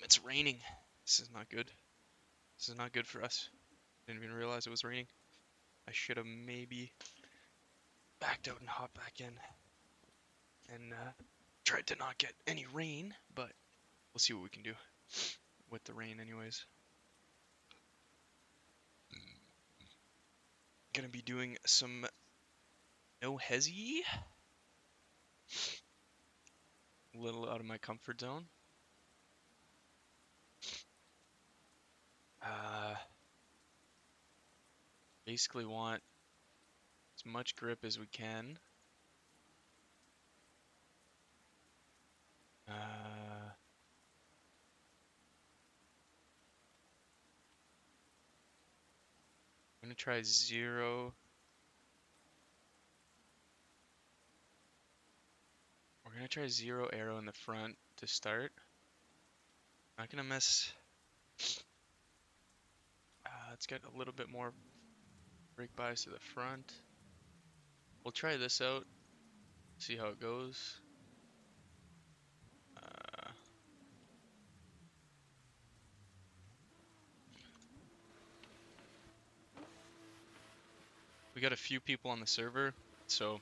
It's raining. This is not good. This is not good for us. Didn't even realize it was raining. I should have maybe backed out and hopped back in and tried to not get any rain, but we'll see what we can do with the rain anyways. Gonna be doing some no hezzy. A little out of my comfort zone. Basically want as much grip as we can. I'm gonna try 0. We're gonna try 0 arrow in the front to start. Not gonna mess. Let's get a little bit more brake bias to the front. We'll try this out, see how it goes. We got a few people on the server, so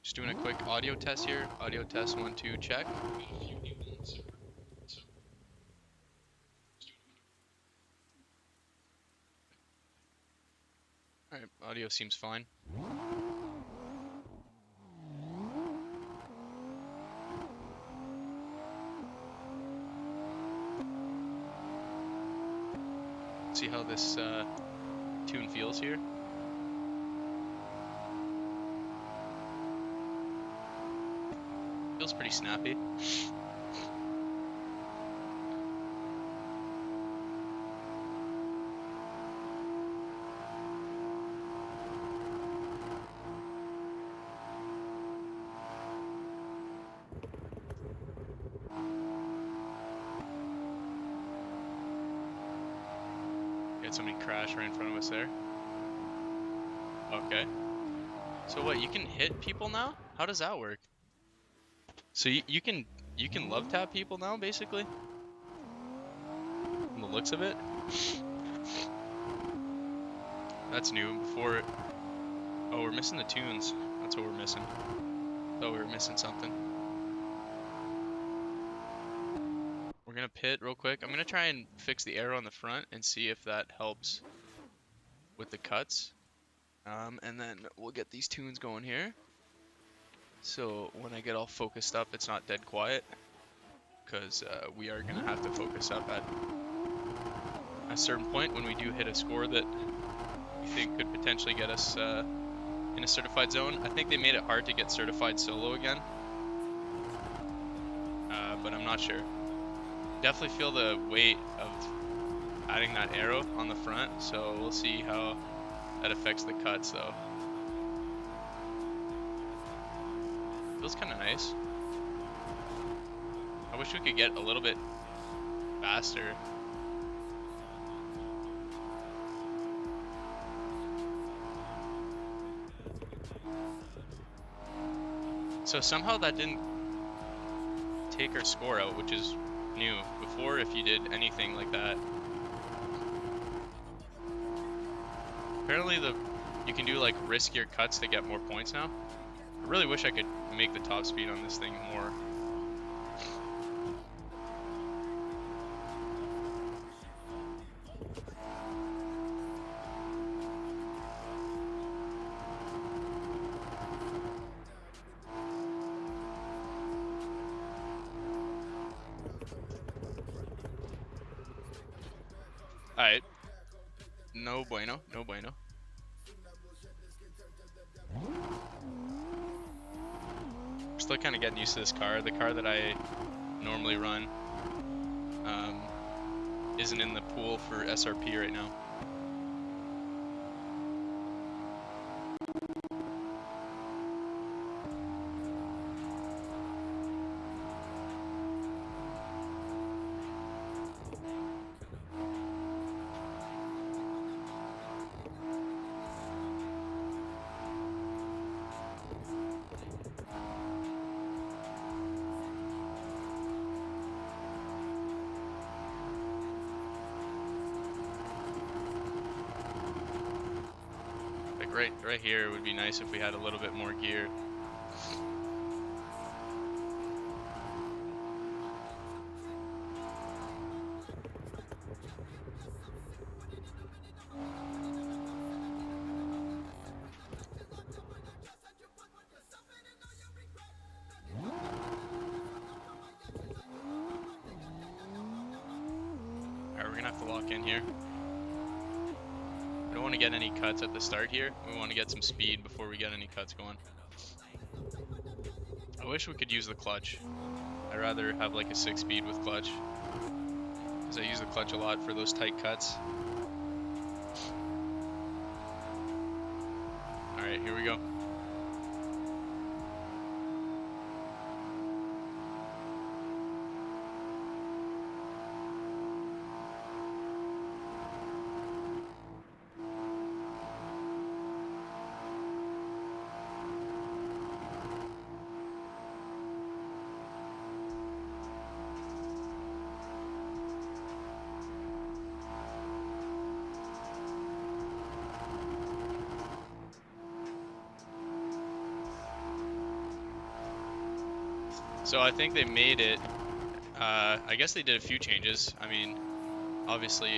just doing a quick audio test here. Audio test 1, 2, check. Alright, audio seems fine. See how this tune feels here. Feels pretty snappy. Had somebody crash right in front of us there. Okay. So what, you can hit people now? How does that work? So you can love tap people now, basically? From the looks of it? That's new. Before... Oh, we're missing the tunes. That's what we're missing. Thought we were missing something. We're gonna pit real quick. I'm gonna try and fix the arrow on the front and see if that helps with the cuts. And then we'll get these tunes going here. So when I get all focused up, it's not dead quiet. Because we are gonna have to focus up at a certain point when we do hit a score that we think could potentially get us in a certified zone. I think they made it hard to get certified solo again. But I'm not sure. Definitely feel the weight of adding that arrow on the front, so we'll see how that affects the cuts though. Feels kind of nice. I wish we could get a little bit faster. So somehow that didn't take our score out, which is new. Before, if you did anything like that, apparently you can do like riskier cuts to get more points now. I really wish I could make the top speed on this thing more. Alright. No bueno, no bueno. We're still kind of getting used to this car. The car that I normally run isn't in the pool for SRP right now. right here would be nice if we had a little bit more gear. Alright, we're gonna have to lock in here. We don't want to get any cuts at the start here. We want to get some speed before we get any cuts going. I wish we could use the clutch. I'd rather have like a 6-speed with clutch, because I use the clutch a lot for those tight cuts. Alright, here we go. So I think they made it, I guess they did a few changes. I mean, obviously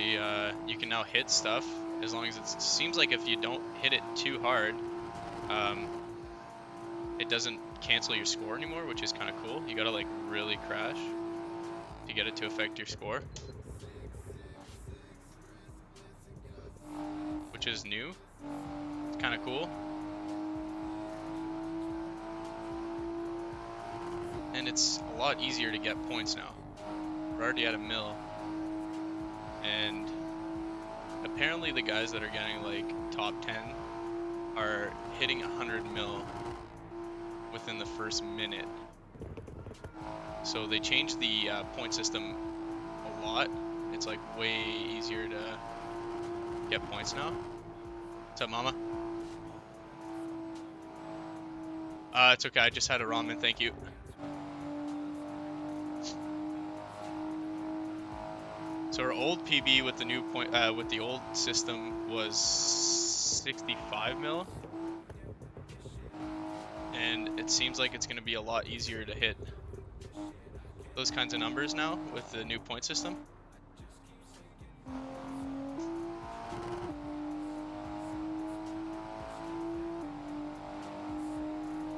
you can now hit stuff as long as it seems like if you don't hit it too hard, it doesn't cancel your score anymore, which is kind of cool. You gotta like really crash to get it to affect your score, which is new. It's kind of cool. And it's a lot easier to get points now. We're already at a mill. And apparently the guys that are getting like top 10 are hitting 100 mil within the first minute. So they changed the point system a lot. It's like way easier to get points now. What's up, mama? It's okay, I just had a ramen, thank you. So our old PB with the new point, with the old system was 65 mil, and it seems like it's going to be a lot easier to hit those kinds of numbers now with the new point system.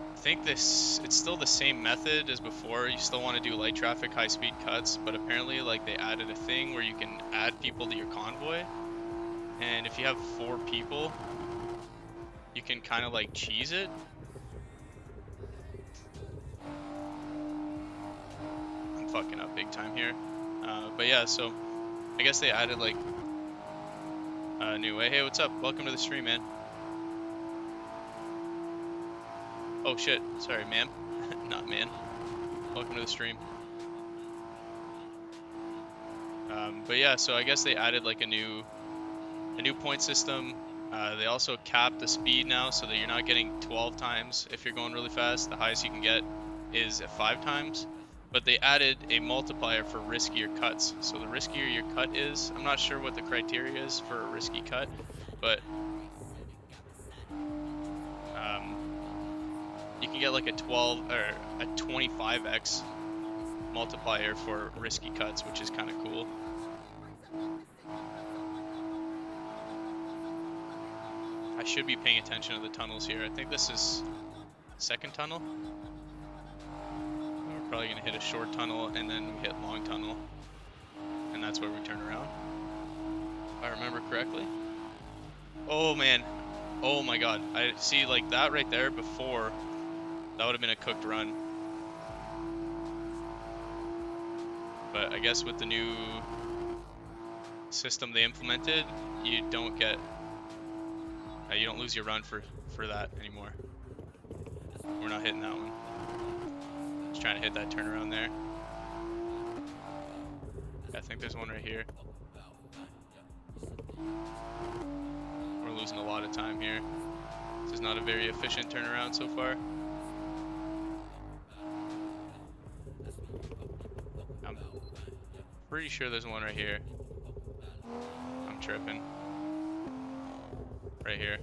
I think it's still the same method as before. You still want to do light traffic, high speed cuts, but apparently like they added a thing where you can add people to your convoy, and if you have 4 people, you can kind of like cheese it. I'm fucking up big time here, but yeah, so I guess they added like a new way. Hey, what's up? Welcome to the stream, man. Oh shit, sorry ma'am, not man. Welcome to the stream. But yeah, so I guess they added like a new point system. They also capped the speed now so that you're not getting 12 times if you're going really fast. The highest you can get is at 5 times. But they added a multiplier for riskier cuts. So the riskier your cut is, I'm not sure what the criteria is for a risky cut, but you can get like a 12 or a 25x multiplier for risky cuts, which is kind of cool. I should be paying attention to the tunnels here. I think this is second tunnel. We're probably gonna hit a short tunnel and then we hit long tunnel, and that's where we turn around, if I remember correctly. Oh man, oh my god, I see like that right there before. That would have been a cooked run. But I guess with the new system they implemented, you don't get, you don't lose your run for that anymore. We're not hitting that one. Just trying to hit that turnaround there. Yeah, I think there's one right here. We're losing a lot of time here. This is not a very efficient turnaround so far. Pretty sure there's one right here. I'm tripping. Right here.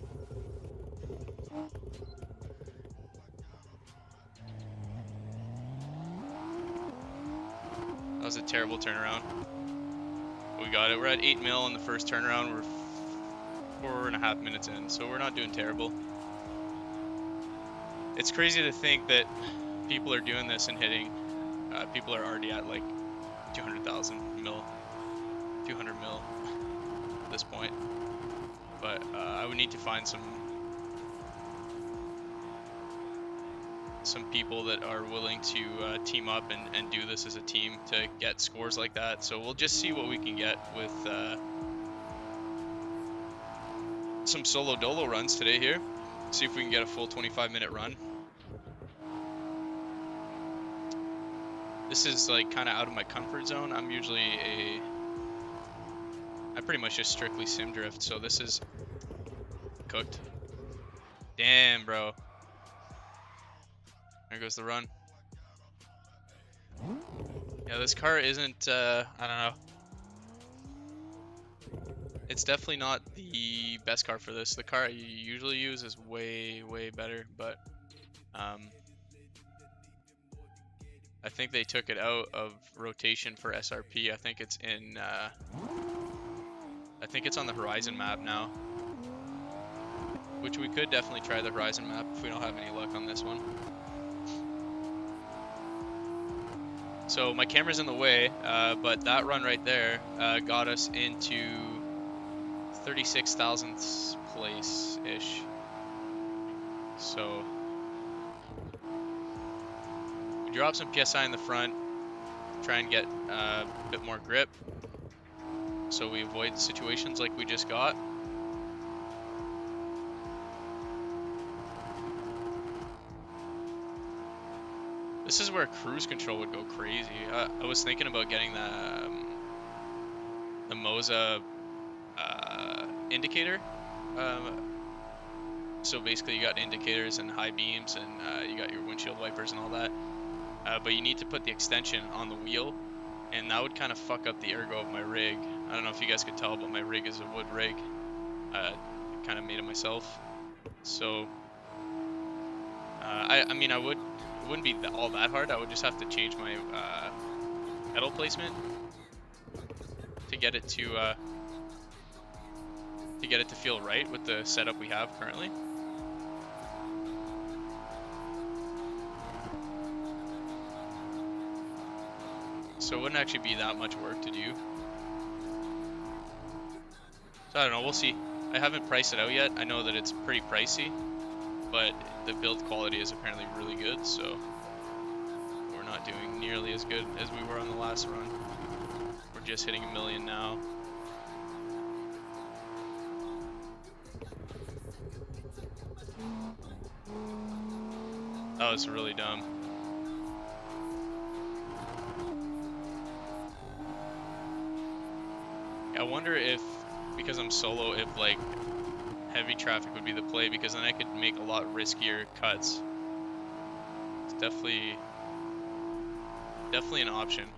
That was a terrible turnaround. We got it. We're at 8 mil on the first turnaround. We're 4.5 minutes in, so we're not doing terrible. It's crazy to think that people are doing this and hitting. People are already at like 200,000 mil, 200 mil at this point. But I would need to find some people that are willing to team up and do this as a team to get scores like that. So we'll just see what we can get with some solo dolo runs today here. See if we can get a full 25-minute run. This is like kind of out of my comfort zone. I pretty much just strictly sim drift, so this is cooked. Damn, bro. There goes the run. Yeah, this car isn't, I don't know. It's definitely not the best car for this. The car I usually use is way, way better, but I think they took it out of rotation for SRP. I think it's in, I think it's on the Horizon map now. Which we could definitely try the Horizon map if we don't have any luck on this one. So my camera's in the way, but that run right there got us into 36,000th place-ish. So we drop some PSI in the front, try and get a bit more grip, so we avoid situations like we just got. This is where cruise control would go crazy. I was thinking about getting the Moza indicator. So basically you got indicators and high beams, and you got your windshield wipers and all that. But you need to put the extension on the wheel, and that would kind of fuck up the ergo of my rig. I don't know if you guys could tell, but my rig is a wood rig. Kind of made it myself. So I mean, it wouldn't be all that hard. I would just have to change my pedal placement to get it to feel right with the setup we have currently. So it wouldn't actually be that much work to do. So I don't know, we'll see. I haven't priced it out yet. I know that it's pretty pricey, but the build quality is apparently really good, so we're not doing nearly as good as we were on the last run. We're just hitting 1 million now. That was really dumb. I wonder if, because I'm solo, if like heavy traffic would be the play, because then I could make a lot riskier cuts. It's definitely an option.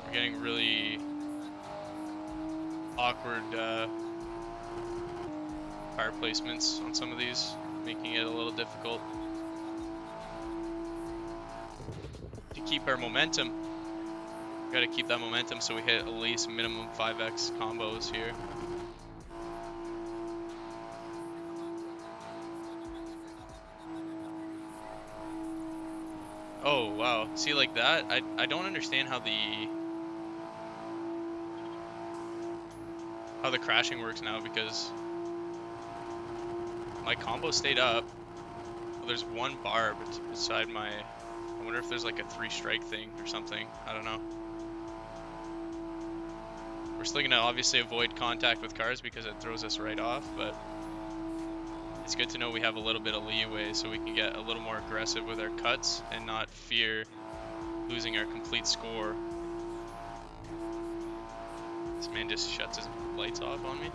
We're getting really awkward tire placements on some of these, making it a little difficult to keep our momentum. We gotta keep that momentum so we hit at least minimum 5x combos here. Oh wow, see, like that, I don't understand how the crashing works now, because my combo stayed up. Well, there's one bar beside my, I wonder if there's like a 3-strike thing or something, I don't know. We're still gonna obviously avoid contact with cars because it throws us right off, but it's good to know we have a little bit of leeway so we can get a little more aggressive with our cuts and not fear losing our complete score. This man just shuts his lights off on me.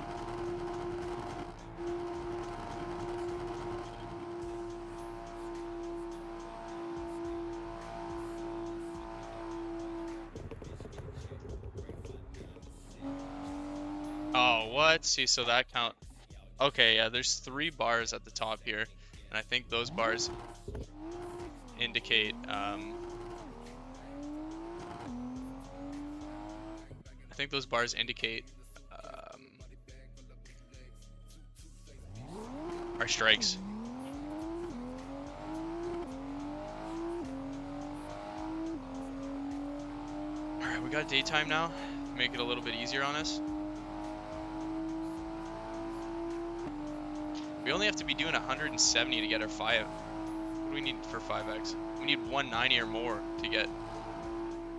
Oh, what? See, so that count. Okay, yeah, there's 3 bars at the top here, and I think those bars indicate um, our strikes. All right, we got daytime now. Make it a little bit easier on us. We only have to be doing 170 to get our 5. What do we need for 5x? We need 190 or more to get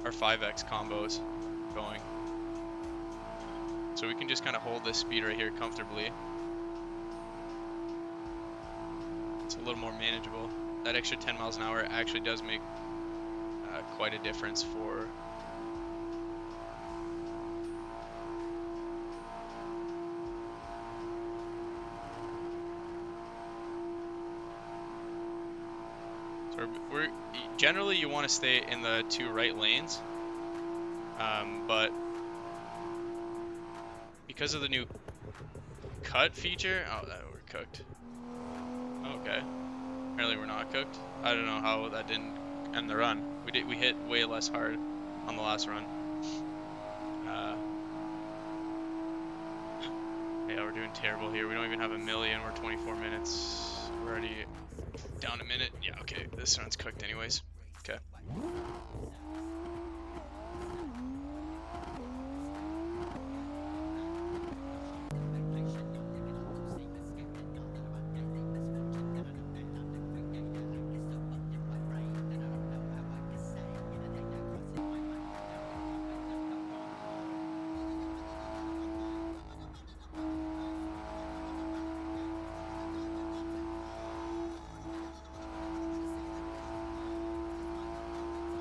our 5x combos going. So we can just kind of hold this speed right here comfortably. It's a little more manageable. That extra 10 miles an hour actually does make quite a difference for we're generally you want to stay in the 2 right lanes, but because of the new cut feature, oh, that we're cooked. Okay, apparently we're not cooked. I don't know how that didn't end the run. We hit way less hard on the last run. Yeah, we're doing terrible here. We don't even have a million. We're 24 minutes. We're already down a minute. Yeah, okay. This run's cooked anyways. Okay.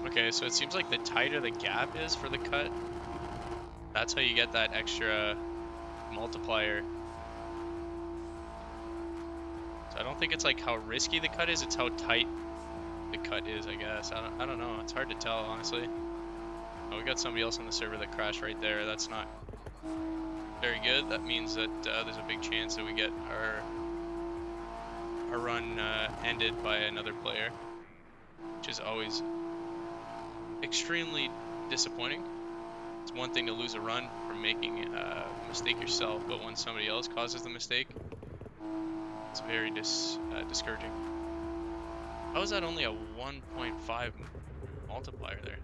Okay, so it seems like the tighter the gap is for the cut, that's how you get that extra multiplier. So I don't think it's like how risky the cut is, it's how tight the cut is, I guess. I don't know, it's hard to tell, honestly. Oh, we got somebody else on the server that crashed right there. That's not very good. That means that there's a big chance that we get our run ended by another player, which is always extremely disappointing. It's one thing to lose a run from making a mistake yourself, but when somebody else causes the mistake, it's very discouraging. How is that only a 1.5 multiplier there?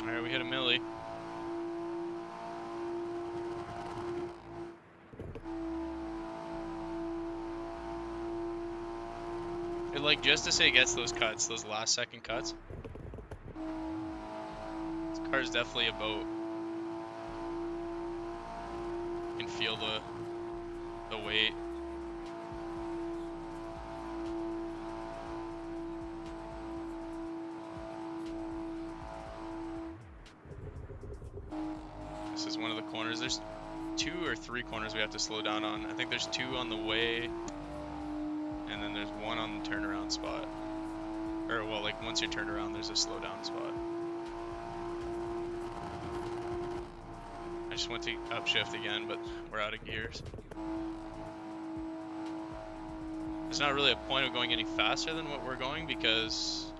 Alright, we hit a milli. It, like, just to say it gets those cuts, those last second cuts. This car is definitely a boat. You can feel the weight. This is one of the corners. There's 2 or 3 corners we have to slow down on. I think there's 2 on the way, and then there's 1 on the turnaround spot. Or, well, like, once you're turned around, there's a slow down spot. I just went to upshift again, but we're out of gears. There's not really a point of going any faster than what we're going because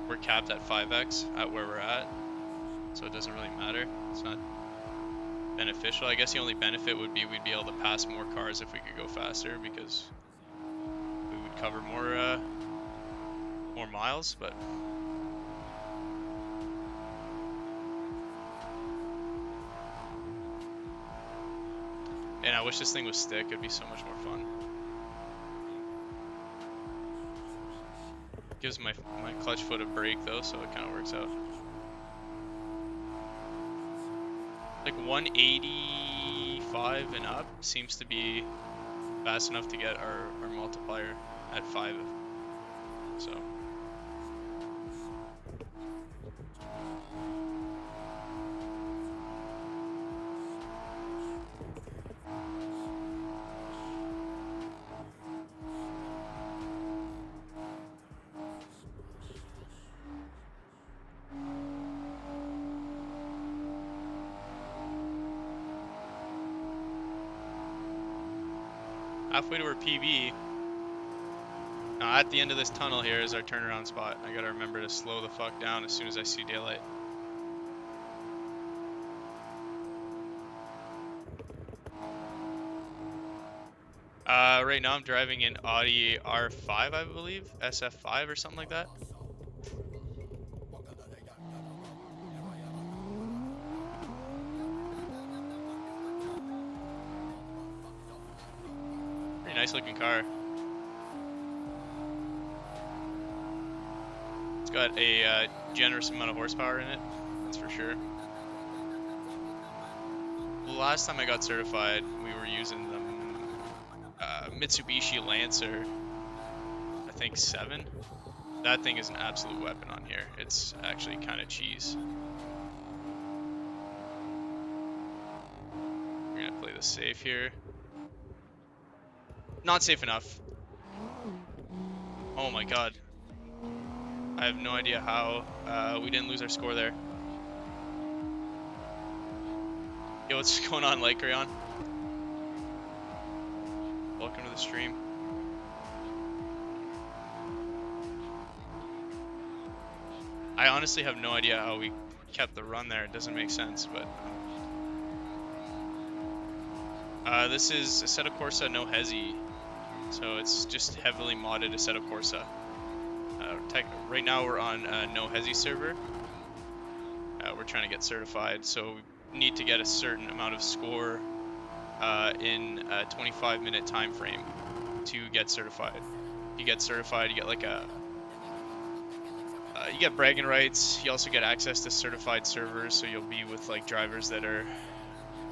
we're capped at 5x at where we're at. So it doesn't really matter. It's not beneficial. I guess the only benefit would be we'd be able to pass more cars if we could go faster because we would cover more miles, but and I wish this thing was stick. It'd be so much more fun. Gives my clutch foot a break though, so it kind of works out. Like 185 and up seems to be fast enough to get our multiplier at 5. So halfway to our PB. Now at the end of this tunnel here is our turnaround spot. I gotta remember to slow the fuck down as soon as I see daylight. Right now I'm driving an Audi R5, I believe, SF5 or something like that. Pretty nice looking car. It's got a generous amount of horsepower in it, that's for sure. The last time I got certified, we were using the Mitsubishi Lancer, I think 7. That thing is an absolute weapon on here. It's actually kind of cheese. We're gonna play this safe here. Not safe enough. Oh my god. I have no idea how we didn't lose our score there. Yo, what's going on, Light Crayon? Welcome to the stream. I honestly have no idea how we kept the run there. It doesn't make sense, but this is Assetto Corsa no hesi, so it's just heavily modded Assetto Corsa. Right now we're on a no hesi server. We're trying to get certified, so we need to get a certain amount of score in a 25-minute time frame to get certified. If you get certified, you get like you get bragging rights. You also get access to certified servers, so you'll be with like drivers that are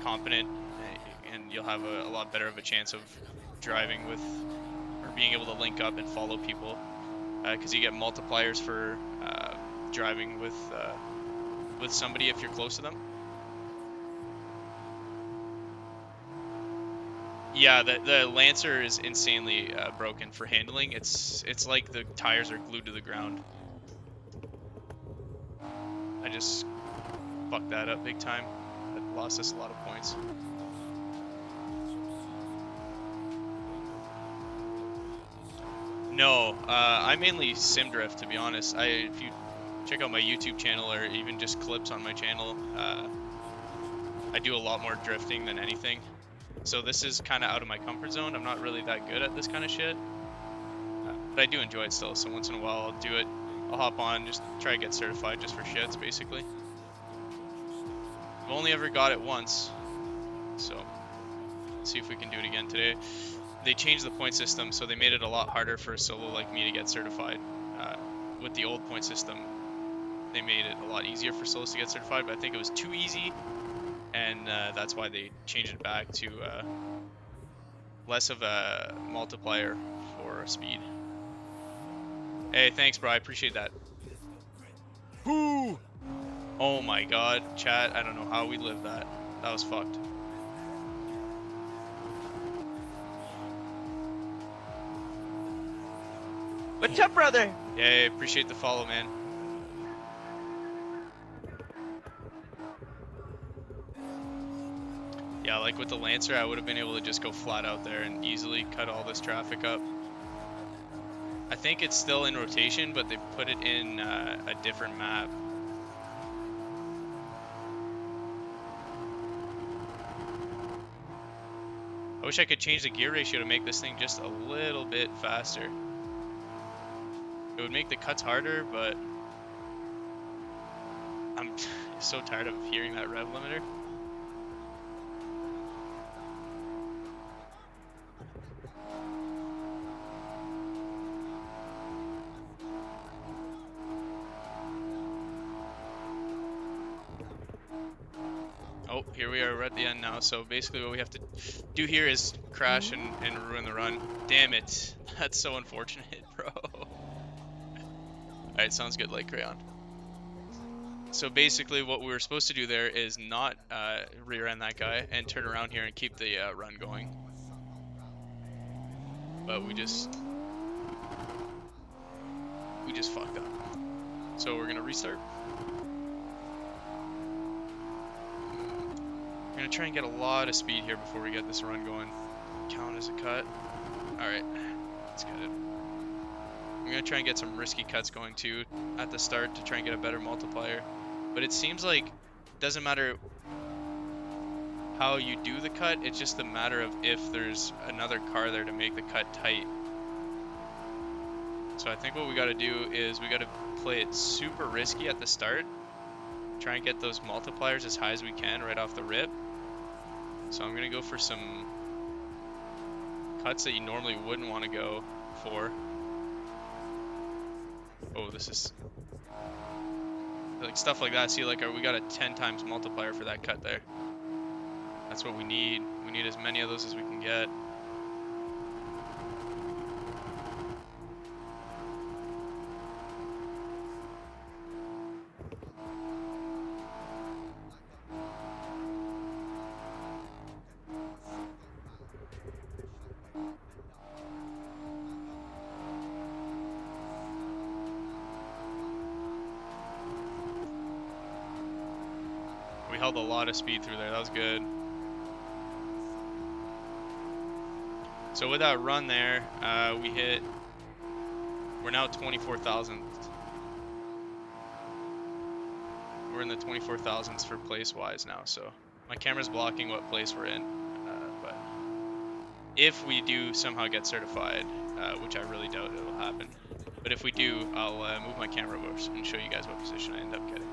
competent, and you'll have a lot better of a chance of driving with, or being able to link up and follow people, because you get multipliers for driving with somebody if you're close to them. Yeah, the Lancer is insanely broken for handling. It's like the tires are glued to the ground. I just fucked that up big time. That lost us a lot of points. No, I mainly sim drift, to be honest. If you check out my YouTube channel or even just clips on my channel, I do a lot more drifting than anything. So this is kind of out of my comfort zone. I'm not really that good at this kind of shit, but I do enjoy it still. So once in a while I'll do it. I'll hop on, just try to get certified just for shits, basically. I've only ever got it once, so let's see if we can do it again today. They changed the point system, so they made it a lot harder for a solo like me to get certified. With the old point system, they made it a lot easier for solos to get certified, but I think it was too easy, and that's why they changed it back to less of a multiplier for speed. Hey, thanks, bro. I appreciate that. Whoo! Oh my god, chat. I don't know how we lived that. That was fucked. What's up, brother? Yeah, appreciate the follow, man. Yeah, like with the Lancer, I would have been able to just go flat out there and easily cut all this traffic up. I think it's still in rotation, but they put it in a different map. I wish I could change the gear ratio to make this thing just a little bit faster. It would make the cuts harder, but I'm so tired of hearing that rev limiter. Oh, here we are, we're at the end now. So basically what we have to do here is crash and ruin the run. Damn it. That's so unfortunate, bro. Alright, sounds good, Light Crayon. So basically what we were supposed to do there is not rear end that guy and turn around here and keep the run going. But we just fucked up. So we're gonna restart. We're gonna try and get a lot of speed here before we get this run going. Count as a cut. Alright, let's cut it. I'm gonna try and get some risky cuts going too at the start to try and get a better multiplier. But it seems like it doesn't matter how you do the cut, it's just a matter of if there's another car there to make the cut tight. So I think what we gotta do is we gotta play it super risky at the start. Try and get those multipliers as high as we can right off the rip. So I'm gonna go for some cuts that you normally wouldn't want to go for. Oh, this is like stuff like that. See, like we got a 10 times multiplier for that cut there. That's what we need. We need as many of those as we can get. We held a lot of speed through there. That was good. So with that run there, we're now 24,000. We're in the 24,000s for place-wise now, so my camera's blocking what place we're in. But if we do somehow get certified, which I really doubt it'll happen, but if we do, I'll move my camera over and show you guys what position I end up getting.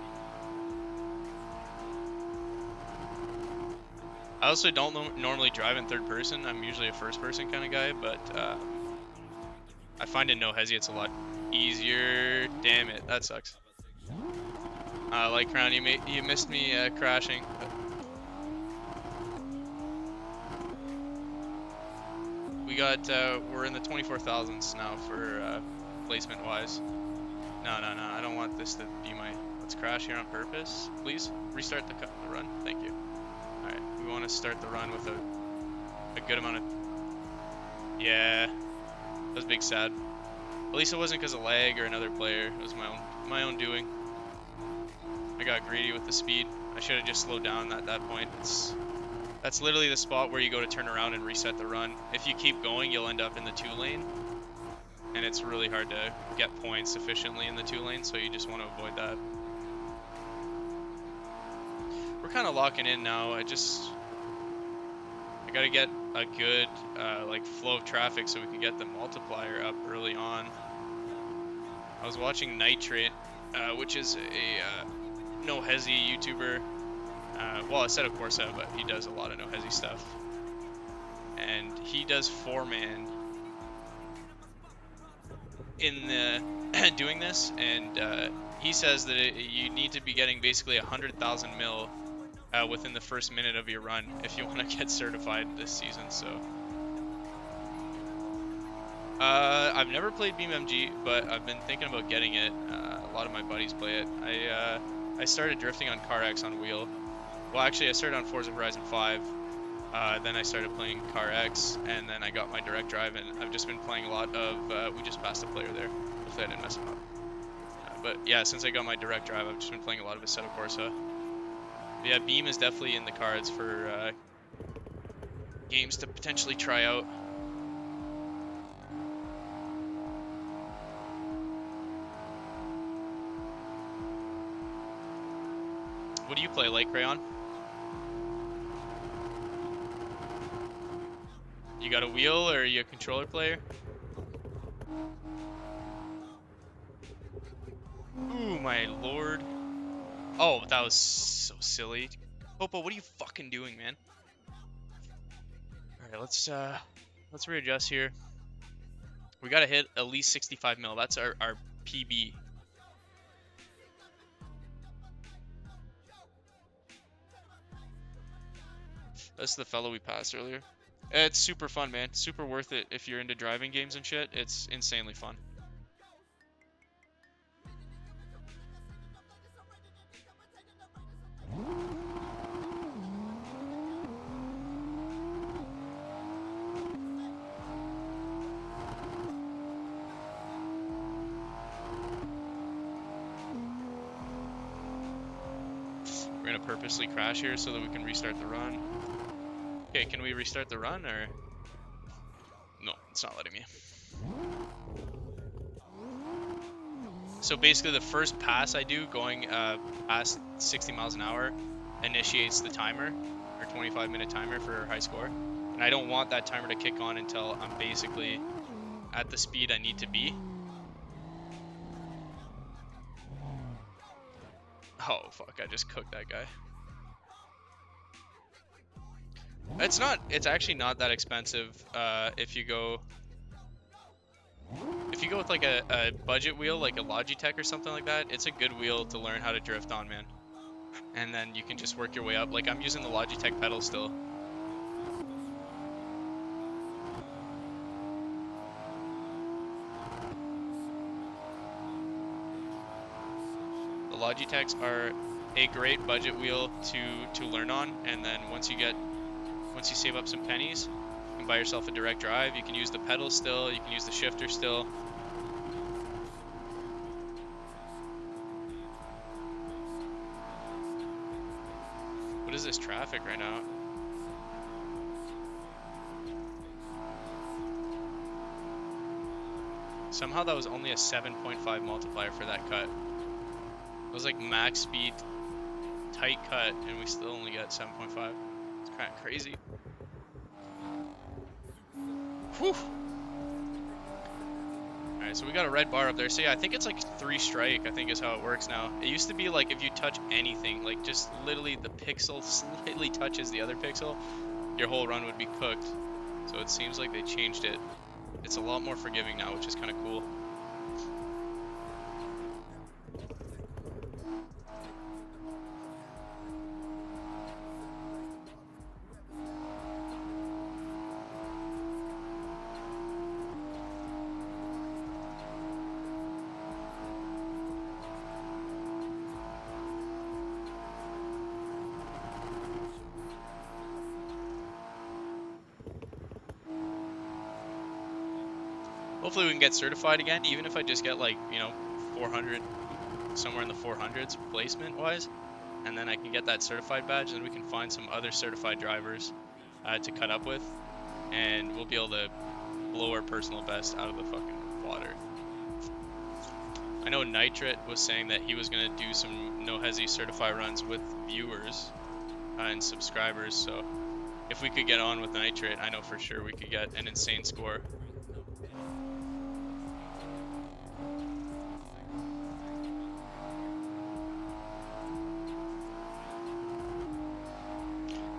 I also don't normally drive in third person. I'm usually a first person kind of guy, but I find in no hesi it's a lot easier. Damn it, that sucks. Light Crown, you missed me crashing. We got we're in the 24,000s now for placement wise. No, I don't want this to be my. Let's crash here on purpose, please. Restart the run. Thank you. Alright, we want to start the run with a good amount of... Yeah, that was big sad. At least it wasn't because of lag or another player. It was my own doing. I got greedy with the speed. I should have just slowed down at that point. That's literally the spot where you go to turn around and reset the run. If you keep going, you'll end up in the 2 lane. And it's really hard to get points efficiently in the 2 lane, so you just want to avoid that. We're kind of locking in now. I gotta get a good like flow of traffic so we can get the multiplier up early on. I was watching Nitrate, which is a no hesi YouTuber. Well, Assetto Corsa, but he does a lot of no hesi stuff. And he does 4-man in the doing this, and he says that you need to be getting basically 100,000 mil within the first minute of your run if you want to get certified this season. So I've never played BeamMG, but I've been thinking about getting it. A lot of my buddies play it. I started drifting on CarX on wheel. Well, actually I started on Forza Horizon 5, then I started playing CarX, and then I got my direct drive, and I've just been playing a lot of we just passed a player there, hopefully I didn't mess him up. But yeah, since I got my direct drive, I've just been playing a lot of Assetto Corsa. Yeah, Beam is definitely in the cards for games to potentially try out. What do you play, Lake Crayon? You got a wheel, or are you a controller player? Ooh, my lord. Oh, that was so silly. Popo, what are you fucking doing, man? Alright, let's readjust here. We gotta hit at least 65 mil. That's our PB. That's the fellow we passed earlier. It's super fun, man. Super worth it if you're into driving games and shit. It's insanely fun. We're gonna purposely crash here so that we can restart the run. Okay, can we restart the run, or? No, it's it's not letting me. So basically the first pass I do going past 60 miles an hour initiates the timer, or 25-minute timer for high score. And I don't want that timer to kick on until I'm basically at the speed I need to be. Oh fuck, I just cooked that guy. It's actually not that expensive if you go with like a budget wheel, like a Logitech or something like that. It's a good wheel to learn how to drift on, man. And then you can just work your way up. Like I'm using the Logitech pedal still. The Logitechs are a great budget wheel to learn on, and then once you save up some pennies, you can buy yourself a direct drive. You can use the pedal still, you can use the shifter still. What is this traffic right now? Somehow that was only a 7.5 multiplier for that cut. It was like max speed, tight cut, and we still only got 7.5. It's kind of crazy. Whew. Alright, so we got a red bar up there. So yeah, I think it's like 3 strike, I think is how it works now. It used to be like if you touch anything, like just literally the pixel slightly touches the other pixel, your whole run would be cooked. So it seems like they changed it. It's a lot more forgiving now, which is kind of cool. Hopefully we can get certified again, even if I just get like, 400, somewhere in the 400s placement wise, and then I can get that certified badge, and then we can find some other certified drivers to cut up with, and we'll be able to blow our personal best out of the fucking water. I know Nitrate was saying that he was going to do some no hesi certified runs with viewers and subscribers, so if we could get on with Nitrate, I know for sure we could get an insane score.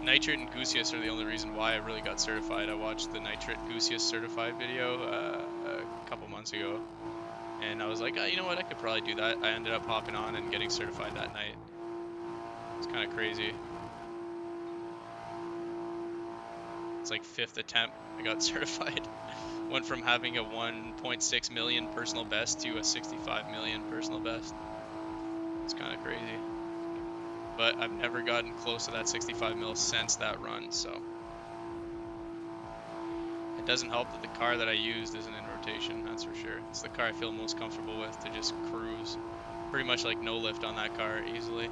Nitrate and Goosius are the only reason why I really got certified. I watched the Nitrate Goosius certified video a couple months ago, and I was like, oh, you know what, I could probably do that. I ended up hopping on and getting certified that night. It's kind of crazy. It's like 5th attempt I got certified. Went from having a 1.6 million personal best to a 65 million personal best. It's kind of crazy. But I've never gotten close to that 65 mil since that run, so it doesn't help that the car that I used isn't in rotation, that's for sure. It's the car I feel most comfortable with to just cruise. Pretty much like no lift on that car easily.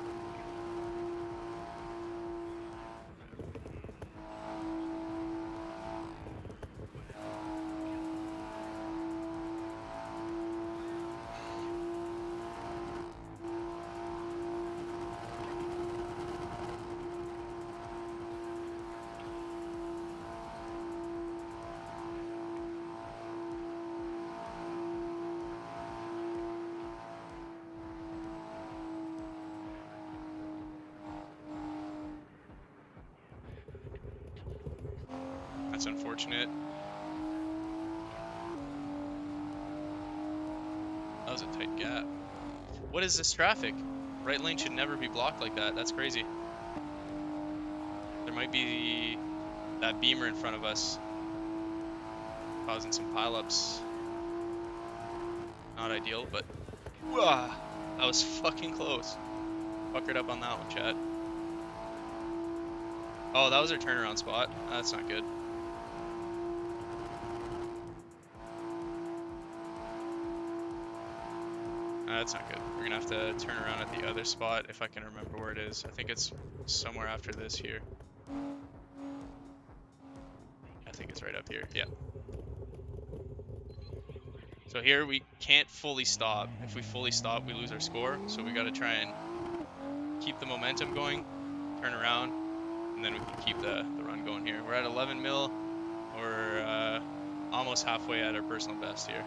That's unfortunate. That was a tight gap. What is this traffic? Right lane should never be blocked like that. That's crazy. There might be that Beamer in front of us causing some pileups. Not ideal, but that was fucking close. Fuckered up on that one, chat. Oh, that was our turnaround spot. That's not good. That's not good. We're gonna have to turn around at the other spot if I can remember where it is. I think it's somewhere after this here. I think it's right up here. Yeah. So here we can't fully stop. If we fully stop, we lose our score. So we got to try and keep the momentum going, turn around, and then we can keep the run going here. We're at 11 mil. We're almost halfway at our personal best here.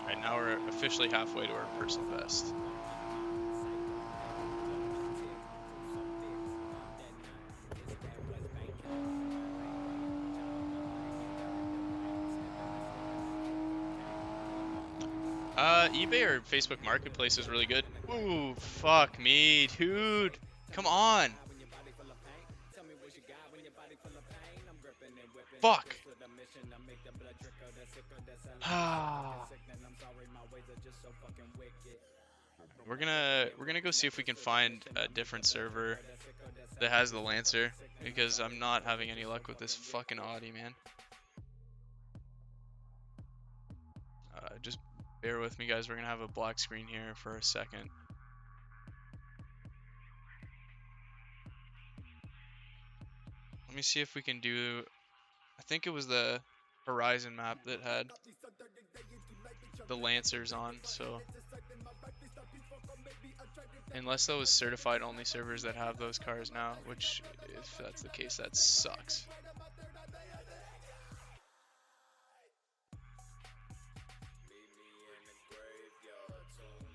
Right now we're officially halfway to our personal best. eBay or Facebook Marketplace is really good. Ooh, fuck me, dude. Come on. Fuck. We're gonna go see if we can find a different server that has the Lancer, because I'm not having any luck with this fucking Audi, man. Just bear with me, guys. We're gonna have a black screen here for a second. Let me see if we can do. I think it was the Horizon map that had the Lancers on, so unless those certified only servers that have those cars now, which if that's the case, that sucks.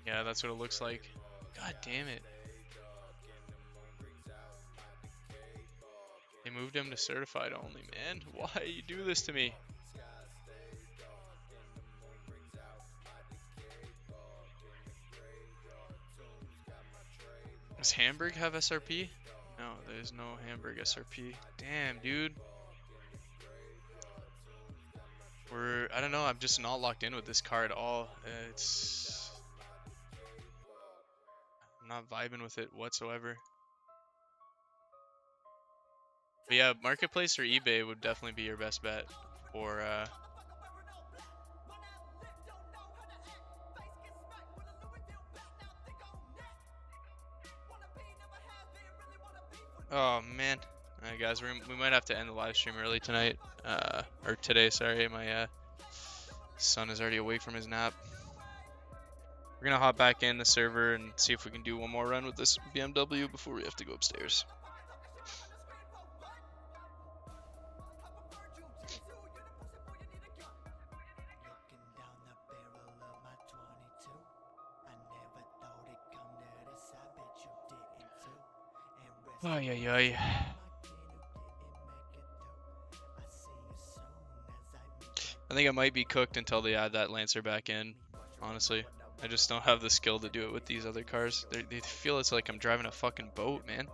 Yeah, that's what it looks like. God damn it. They moved him to certified only, man. Why you do this to me? Does Hamburg have SRP? No, there's no Hamburg SRP. Damn, dude. I don't know, I'm just not locked in with this car at all. I'm not vibing with it whatsoever. But yeah, Marketplace or eBay would definitely be your best bet for Oh man. Alright guys, we might have to end the live stream early tonight. Or today, sorry. My son is already awake from his nap. We're gonna hop back in the server and see if we can do one more run with this BMW before we have to go upstairs. Ay, ay, ay. I think I might be cooked until they add that Lancer back in, honestly. I just don't have the skill to do it with these other cars. They feel it's like I'm driving a fucking boat, man.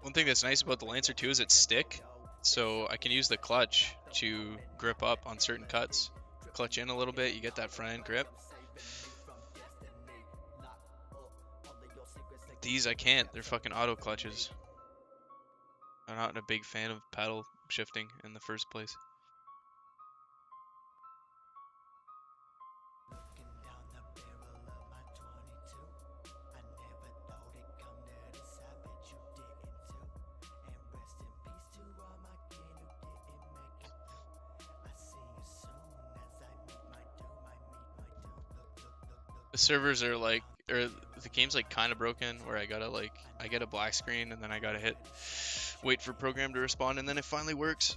One thing that's nice about the Lancer too is it's stick, so I can use the clutch to grip up on certain cuts. Clutch in a little bit, you get that front end grip. These I can't, they're fucking auto clutches. I'm not a big fan of paddle shifting in the first place. The servers are like, or the game's like kind of broken, where I gotta like, I get a black screen and then I gotta wait for program to respond, and then it finally works.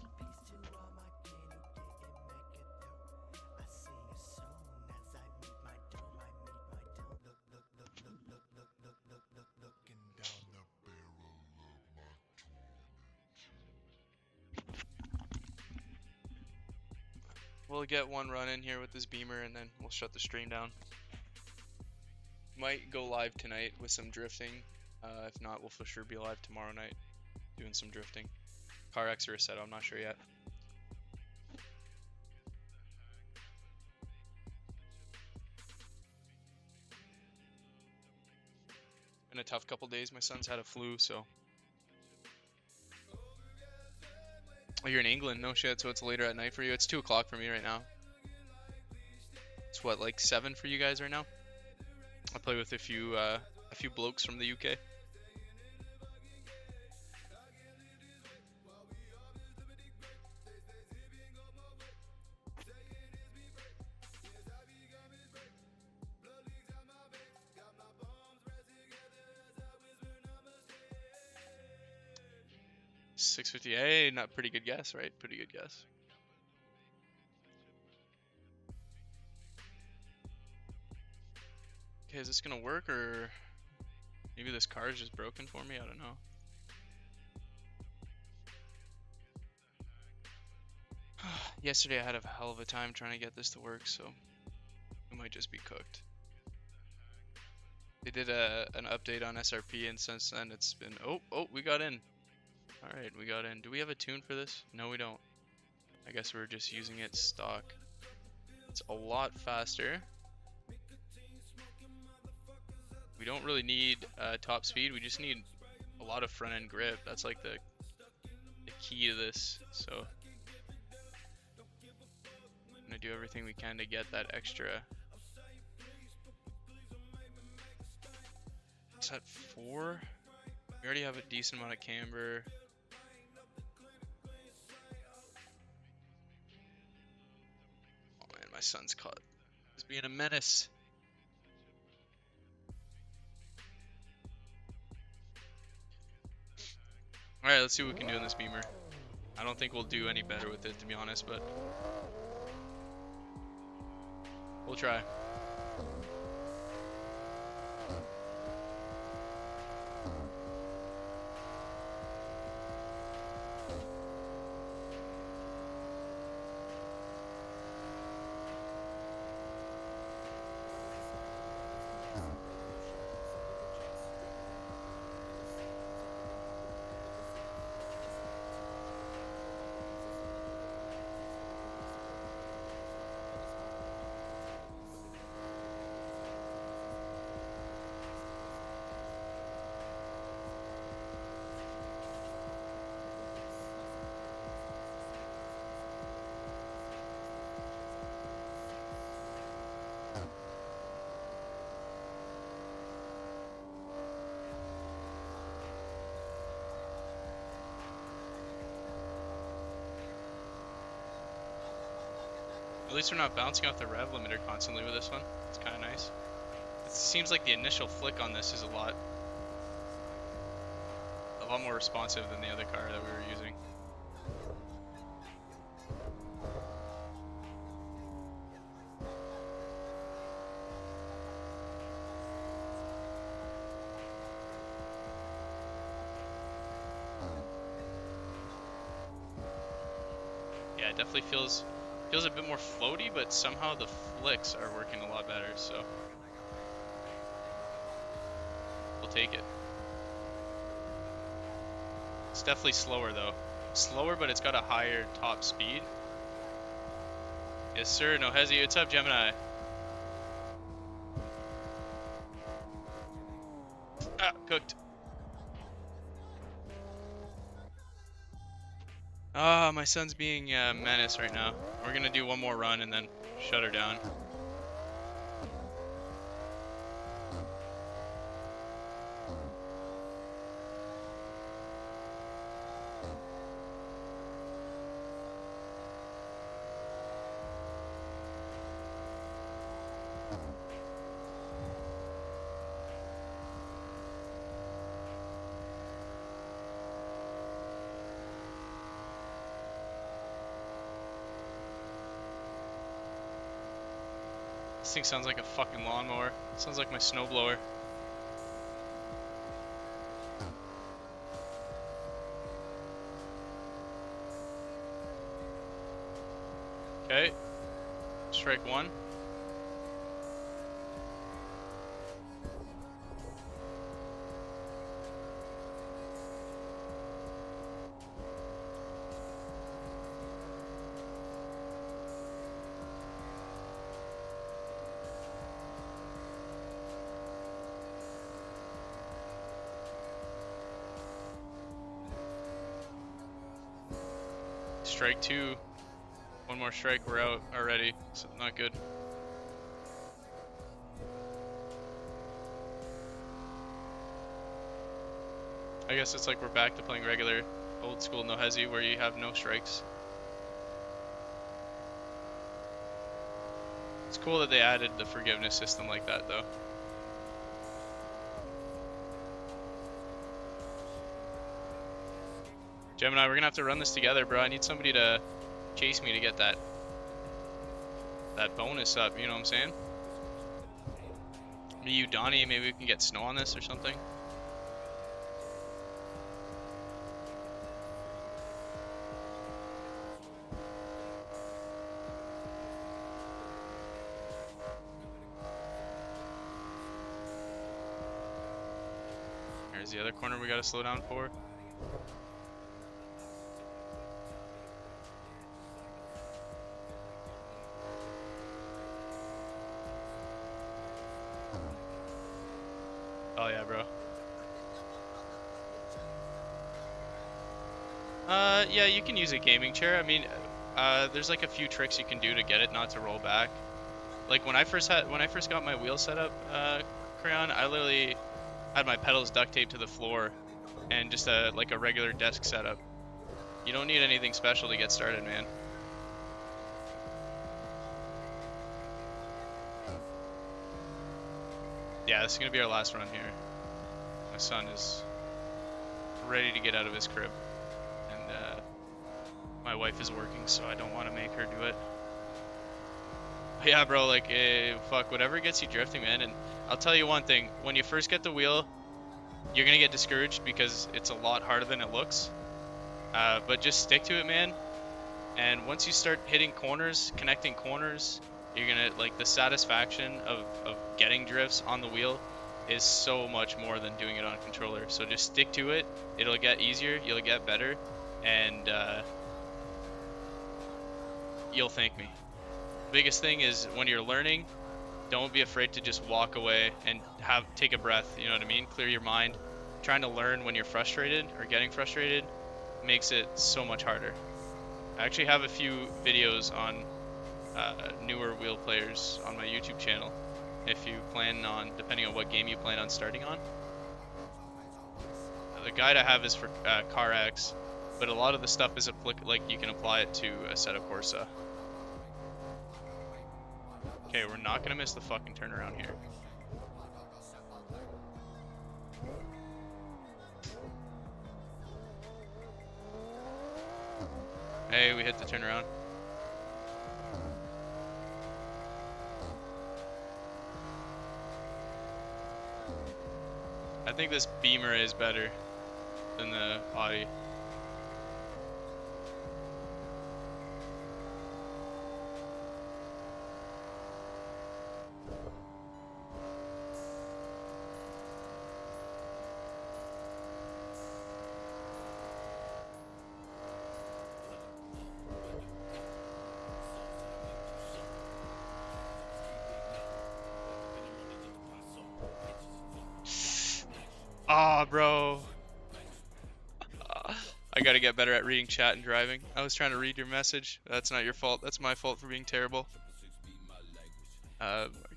We'll get one run in here with this Beamer and then we'll shut the stream down. Might go live tonight with some drifting. If not, we'll for sure be live tomorrow night. doing some drifting. Car X or a Seto, I'm not sure yet. Been a tough couple days. My son's had a flu, so. Oh, you're in England? No shit. So it's later at night for you. It's 2 o'clock for me right now. It's what, like 7 for you guys right now? I play with a few blokes from the UK. $6.50. Hey, not pretty good guess, right? Pretty good guess. Okay, is this gonna work, or maybe this car is just broken for me? I don't know. Yesterday I had a hell of a time trying to get this to work, so it might just be cooked. They did an update on SRP, and since then it's been oh, we got in. All right, we got in. Do we have a tune for this? No, we don't. I guess we're just using it stock. It's a lot faster. We don't really need top speed. We just need a lot of front end grip. That's like the key to this. So I'm gonna do everything we can to get that extra. It's at 4. We already have a decent amount of camber. Oh man, my son's caught. He's being a menace. Alright, let's see what we can do in this beamer. I don't think we'll do any better with it, to be honest, but we'll try. At least we're not bouncing off the rev limiter constantly with this one. It's kind of nice. It seems like the initial flick on this is a lot more responsive than the other car that we were using. Yeah, it definitely feels a bit more floaty, but somehow the flicks are working a lot better, so we'll take it. It's definitely slower though. Slower, but it's got a higher top speed. Yes sir, no hesi. What's up, Gemini? Ah, cooked. Ah, my son's being a menace right now. We're gonna do one more run and then shut her down. This thing sounds like a fucking lawnmower. It sounds like my snowblower. Okay. Strike one. Strike 2. One more strike, we're out already. So not good. I guess it's like we're back to playing regular old school no hesi where you have no strikes. It's cool that they added the forgiveness system like that though. Gemini, we're gonna have to run this together, bro. I need somebody to chase me to get that bonus up, you know what I'm saying? Me, you, Donnie, maybe we can get snow on this or something. There's the other corner we gotta slow down for. Oh yeah, bro. Yeah, you can use a gaming chair. I mean, there's like a few tricks you can do to get it not to roll back. Like when I first got my wheel set up, Crayon, I literally had my pedals duct taped to the floor and just like a regular desk setup. You don't need anything special to get started, man. Yeah, this is gonna be our last run here. My son is ready to get out of his crib, and my wife is working, so I don't want to make her do it. But yeah, bro, like, fuck, whatever gets you drifting, man. And I'll tell you one thing: when you first get the wheel, you're gonna get discouraged because it's a lot harder than it looks. But just stick to it, man. And once you start hitting corners, connecting corners, you're gonna, like, the satisfaction of getting drifts on the wheel is so much more than doing it on a controller. So just stick to it. It'll get easier, you'll get better, and you'll thank me. The biggest thing is when you're learning, don't be afraid to just walk away and take a breath, you know what I mean? Clear your mind. Trying to learn when you're frustrated or getting frustrated makes it so much harder. I actually have a few videos on newer wheel players on my YouTube channel if you plan on, depending on what game you plan on starting on. The guide I have is for Car X, but a lot of the stuff is like you can apply it to Assetto Corsa. Okay, we're not gonna miss the fucking turnaround here. Hey, we hit the turnaround. I think this Beamer is better than the Audi. Ah, bro. I gotta get better at reading chat and driving. I was trying to read your message. That's not your fault. That's my fault for being terrible.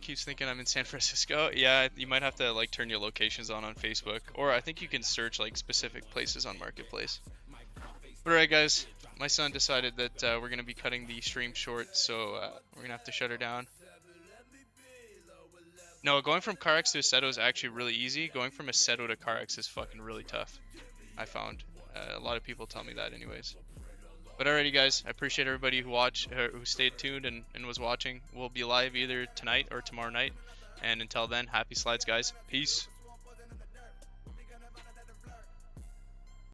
Keeps thinking I'm in San Francisco. Yeah, you might have to like turn your locations on Facebook, or I think you can search like specific places on Marketplace. But alright, guys, my son decided that we're gonna be cutting the stream short, so we're gonna have to shut her down. No, going from CarX to Assetto is actually really easy. Going from Assetto to CarX is fucking really tough, I found. A lot of people tell me that anyways. But alrighty, guys, I appreciate everybody who stayed tuned and was watching. We'll be live either tonight or tomorrow night. And until then, happy slides, guys. Peace.